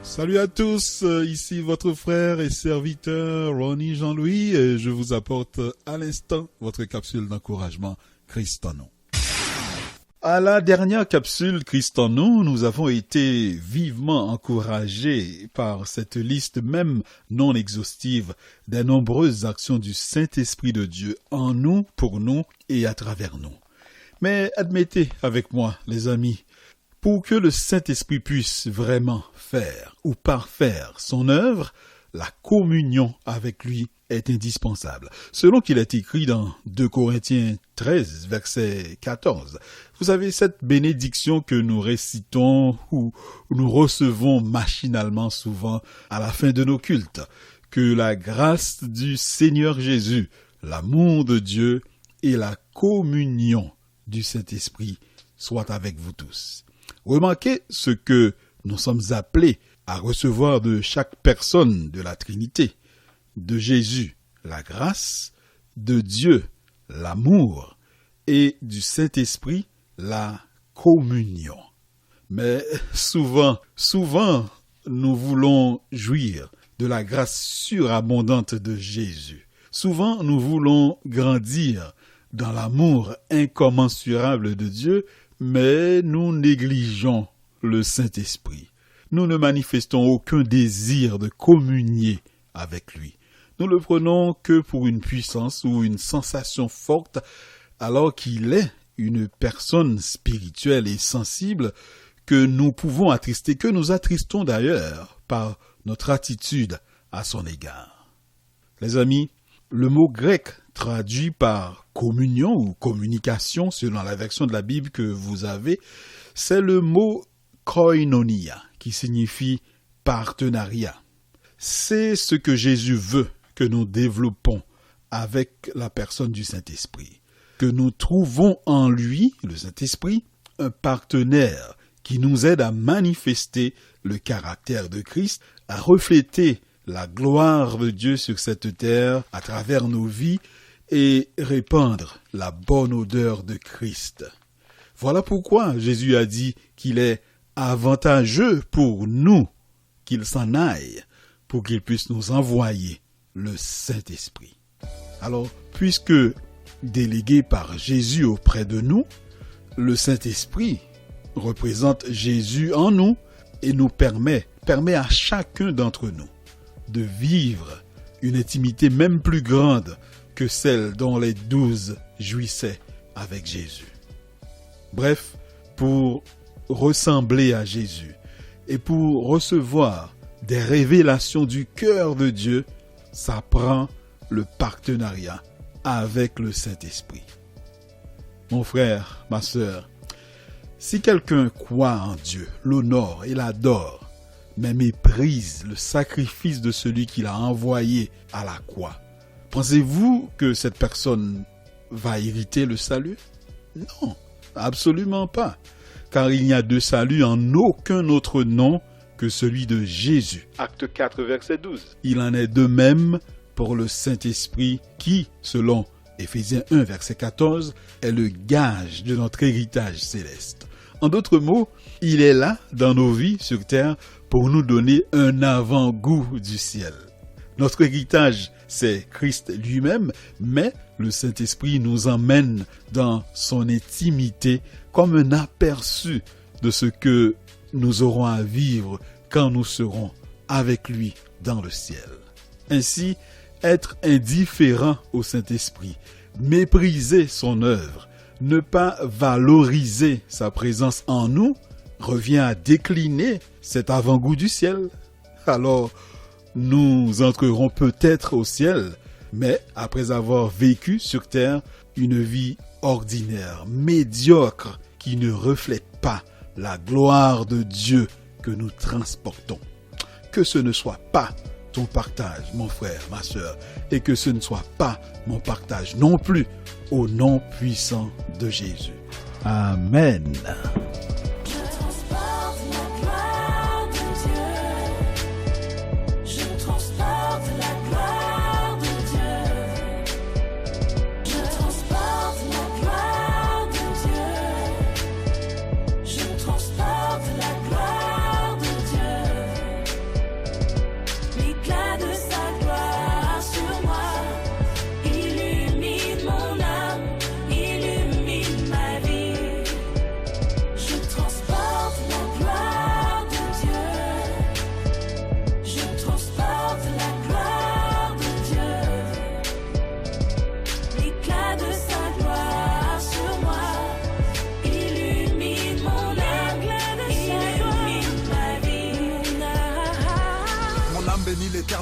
Salut à tous, ici votre frère et serviteur Ronnie Jean-Louis et je vous apporte à l'instant votre capsule d'encouragement Christ en nous. À la dernière capsule Christ en nous, nous avons été vivement encouragés par cette liste même non exhaustive des nombreuses actions du Saint-Esprit de Dieu en nous, pour nous et à travers nous. Mais admettez avec moi, les amis, pour que le Saint-Esprit puisse vraiment faire ou parfaire son œuvre, la communion avec lui est indispensable. Selon qu'il est écrit dans 2 Corinthiens 13, verset 14, vous avez cette bénédiction que nous récitons ou nous recevons machinalement souvent à la fin de nos cultes. Que la grâce du Seigneur Jésus, l'amour de Dieu et la communion du Saint-Esprit soient avec vous tous. Remarquez ce que nous sommes appelés à recevoir de chaque personne de la Trinité. De Jésus, la grâce, de Dieu, l'amour, et du Saint-Esprit, la communion. Mais souvent, nous voulons jouir de la grâce surabondante de Jésus. Souvent, nous voulons grandir dans l'amour incommensurable de Dieu, mais nous négligeons le Saint-Esprit. Nous ne manifestons aucun désir de communier avec lui. Nous le prenons que pour une puissance ou une sensation forte, alors qu'il est une personne spirituelle et sensible que nous pouvons attrister, que nous attristons d'ailleurs par notre attitude à son égard. Les amis, le mot grec traduit par communion ou communication, selon la version de la Bible que vous avez, c'est le mot koinonia, qui signifie partenariat. C'est ce que Jésus veut que nous développons avec la personne du Saint-Esprit. Que nous trouvons en lui, le Saint-Esprit, un partenaire qui nous aide à manifester le caractère de Christ, à refléter la gloire de Dieu sur cette terre à travers nos vies et répandre la bonne odeur de Christ. Voilà pourquoi Jésus a dit qu'il est avantageux pour nous qu'il s'en aille, pour qu'il puisse nous envoyer le Saint-Esprit. Alors, puisque délégué par Jésus auprès de nous, le Saint-Esprit représente Jésus en nous et nous permet à chacun d'entre nous de vivre une intimité même plus grande que celle dont les 12 jouissaient avec Jésus. Bref, pour ressembler à Jésus et pour recevoir des révélations du cœur de Dieu, ça prend le partenariat avec le Saint-Esprit. Mon frère, ma sœur, si quelqu'un croit en Dieu, l'honore et l'adore, mais méprise le sacrifice de celui qui l'a envoyé à la croix, pensez-vous que cette personne va hériter le salut? Non, absolument pas, car il n'y a de salut en aucun autre nom que celui de Jésus. Acte 4, verset 12. Il en est de même pour le Saint-Esprit qui, selon Éphésiens 1, verset 14, est le gage de notre héritage céleste. En d'autres mots, il est là dans nos vies sur terre pour nous donner un avant-goût du ciel. Notre héritage, c'est Christ lui-même, mais le Saint-Esprit nous emmène dans son intimité comme un aperçu de ce que nous aurons à vivre quand nous serons avec lui dans le ciel. Ainsi, être indifférent au Saint-Esprit, mépriser son œuvre, ne pas valoriser sa présence en nous, revient à décliner cet avant-goût du ciel. Alors, nous entrerons peut-être au ciel, mais après avoir vécu sur terre une vie ordinaire, médiocre, qui ne reflète pas la gloire de Dieu que nous transportons. Que ce ne soit pas ton partage, mon frère, ma sœur, et que ce ne soit pas mon partage non plus, au nom puissant de Jésus. Amen.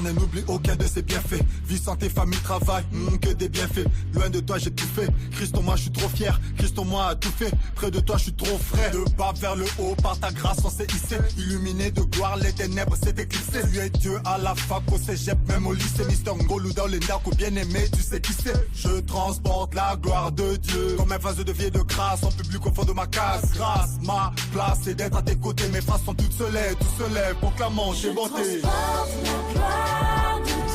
l'éternel n'oublie aucun de ses bienfaits. Vie, santé, famille, travail, que des bienfaits. Loin de toi j'ai tout fait, Christ en moi je suis trop fier. Christ en moi a tout fait, près de toi je suis trop frais. De bas vers le haut, par ta grâce on s'est hissé. Illuminé de gloire, les ténèbres s'est éclipsé. Tu es Dieu à la fac, au cégep, même au lycée. Mister Ngolou dans les narcos bien aimé, tu sais qui c'est. Je transporte la gloire de Dieu comme un vase de vie et de grâce en public au fond de ma case. Grâce, ma place c'est d'être à tes côtés. Mes faces sont toutes se lèvent, tout se lève, proclamant j'ai bonté. Transporte la gloire de Dieu.